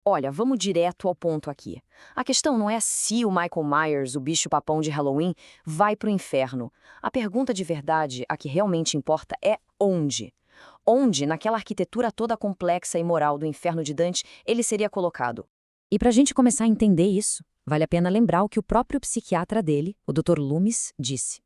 Olha, vamos direto ao ponto aqui. A questão não é se o Michael Myers, o bicho-papão de Halloween, vai pro inferno. A pergunta de verdade, a que realmente importa, é onde. Onde, naquela arquitetura toda complexa e moral do inferno de Dante, ele seria colocado? E para a gente começar a entender isso, vale a pena lembrar o que o próprio psiquiatra dele, o Dr. Loomis, disse.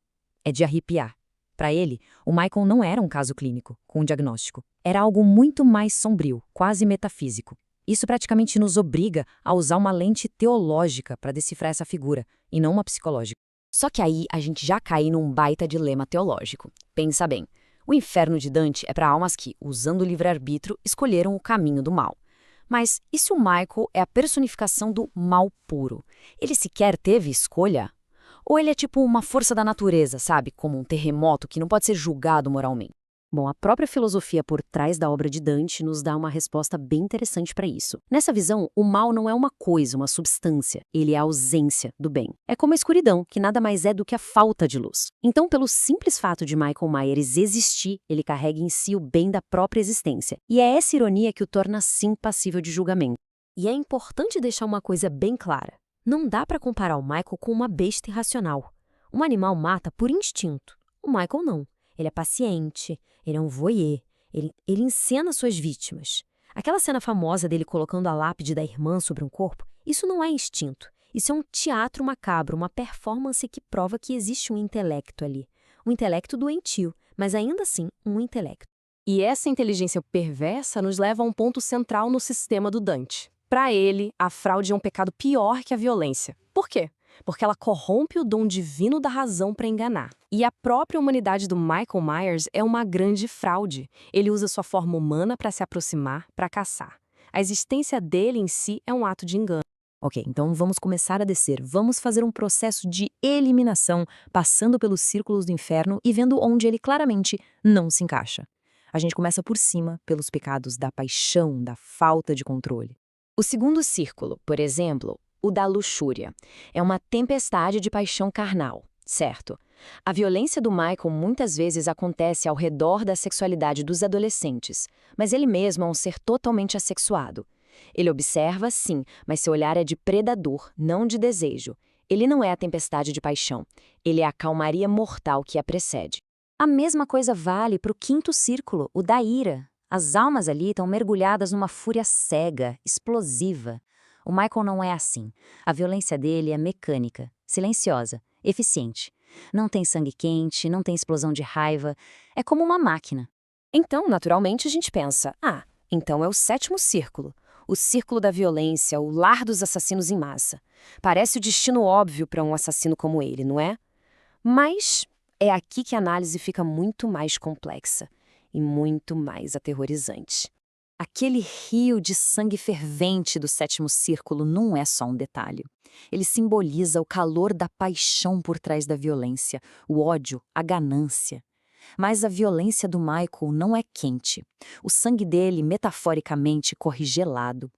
É de arrepiar. Para ele, o Michael não era um caso clínico, com um diagnóstico. Era algo muito mais sombrio, quase metafísico. Isso praticamente nos obriga a usar uma lente teológica para decifrar essa figura, e não uma psicológica. Só que aí a gente já cai num baita dilema teológico. Pensa bem, o inferno de Dante é para almas que, usando o livre-arbítrio, escolheram o caminho do mal. Mas e se o Michael é a personificação do mal puro? Ele sequer teve escolha? Ou ele é tipo uma força da natureza, sabe? Como um terremoto que não pode ser julgado moralmente? Bom, a própria filosofia por trás da obra de Dante nos dá uma resposta bem interessante para isso. Nessa visão, o mal não é uma coisa, uma substância, ele é a ausência do bem. É como a escuridão, que nada mais é do que a falta de luz. Então, pelo simples fato de Michael Myers existir, ele carrega em si o bem da própria existência. E é essa ironia que o torna, sim, passível de julgamento. E é importante deixar uma coisa bem clara. Não dá para comparar o Michael com uma besta irracional. Um animal mata por instinto. O Michael não. Ele é paciente, ele é um voyeur, ele encena suas vítimas. Aquela cena famosa dele colocando a lápide da irmã sobre um corpo, isso não é instinto. Isso é um teatro macabro, uma performance que prova que existe um intelecto ali. Um intelecto doentio, mas ainda assim um intelecto. E essa inteligência perversa nos leva a um ponto central no sistema do Dante. Para ele, a fraude é um pecado pior que a violência. Por quê? Porque ela corrompe o dom divino da razão para enganar. E a própria humanidade do Michael Myers é uma grande fraude. Ele usa sua forma humana para se aproximar, para caçar. A existência dele em si é um ato de engano. Ok, então vamos começar a descer. Vamos fazer um processo de eliminação, passando pelos círculos do inferno e vendo onde ele claramente não se encaixa. A gente começa por cima, pelos pecados da paixão, da falta de controle. O segundo círculo, por exemplo, o da luxúria, é uma tempestade de paixão carnal, certo? A violência do Michael muitas vezes acontece ao redor da sexualidade dos adolescentes, mas ele mesmo é um ser totalmente assexuado. Ele observa, sim, mas seu olhar é de predador, não de desejo. Ele não é a tempestade de paixão, ele é a calmaria mortal que a precede. A mesma coisa vale para o quinto círculo, o da ira. As almas ali estão mergulhadas numa fúria cega, explosiva. O Michael não é assim. A violência dele é mecânica, silenciosa, eficiente. Não tem sangue quente, não tem explosão de raiva. É como uma máquina. Então, naturalmente, a gente pensa, então é o sétimo círculo. O círculo da violência, o lar dos assassinos em massa. Parece o destino óbvio para um assassino como ele, não é? Mas é aqui que a análise fica muito mais complexa e muito mais aterrorizante. Aquele rio de sangue fervente do sétimo círculo não é só um detalhe. Ele simboliza o calor da paixão por trás da violência, o ódio, a ganância. Mas a violência do Michael não é quente. O sangue dele, metaforicamente, corre gelado.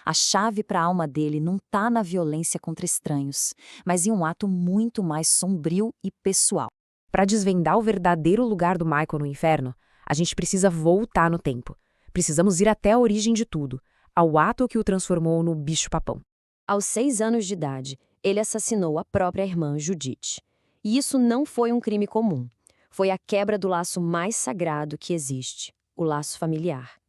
A chave para a alma dele não está na violência contra estranhos, mas em um ato muito mais sombrio e pessoal. Para desvendar o verdadeiro lugar do Michael no inferno, a gente precisa voltar no tempo. Precisamos ir até a origem de tudo, ao ato que o transformou no bicho-papão. Aos 6 anos de idade, ele assassinou a própria irmã Judith. E isso não foi um crime comum. Foi a quebra do laço mais sagrado que existe, o laço familiar.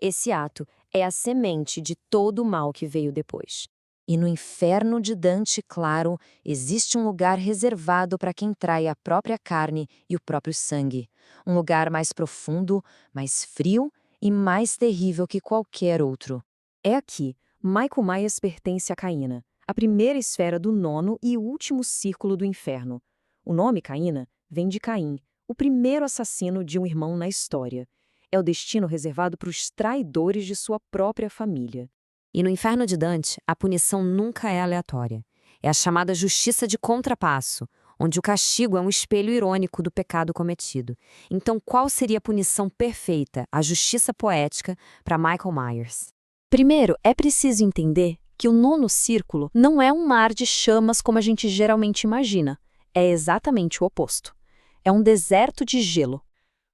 Esse ato é a semente de todo o mal que veio depois. E no inferno de Dante, claro, existe um lugar reservado para quem trai a própria carne e o próprio sangue. Um lugar mais profundo, mais frio e mais terrível que qualquer outro. É aqui, Michael Myers pertence a Caína, a primeira esfera do nono e último círculo do inferno. O nome Caína vem de Caim, o primeiro assassino de um irmão na história. É o destino reservado para os traidores de sua própria família. E no inferno de Dante, a punição nunca é aleatória. É a chamada justiça de contrapasso, onde o castigo é um espelho irônico do pecado cometido. Então, qual seria a punição perfeita, a justiça poética, para Michael Myers? Primeiro, é preciso entender que o nono círculo não é um mar de chamas como a gente geralmente imagina. É exatamente o oposto. É um deserto de gelo.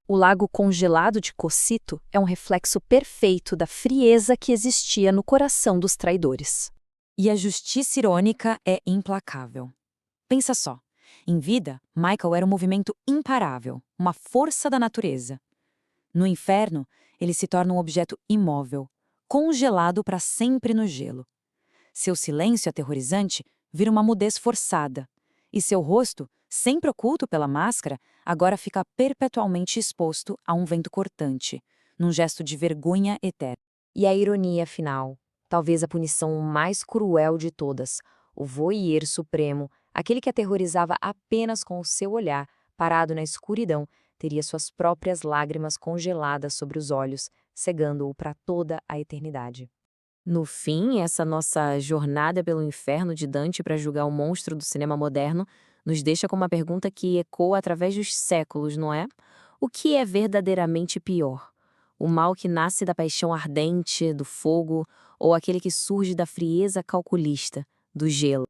O lago congelado de Cocyto é um reflexo perfeito da frieza que existia no coração dos traidores. E a justiça irônica é implacável. Pensa só, em vida, Michael era um movimento imparável, uma força da natureza. No inferno, ele se torna um objeto imóvel, congelado para sempre no gelo. Seu silêncio aterrorizante vira uma mudez forçada, e seu rosto, sempre oculto pela máscara, agora fica perpetualmente exposto a um vento cortante, num gesto de vergonha eterna. E a ironia final, talvez a punição mais cruel de todas, o voyeur supremo, aquele que aterrorizava apenas com o seu olhar, parado na escuridão, teria suas próprias lágrimas congeladas sobre os olhos, cegando-o para toda a eternidade. No fim, essa nossa jornada pelo inferno de Dante para julgar o monstro do cinema moderno nos deixa com uma pergunta que ecoa através dos séculos, não é? O que é verdadeiramente pior? O mal que nasce da paixão ardente, do fogo, ou aquele que surge da frieza calculista, do gelo?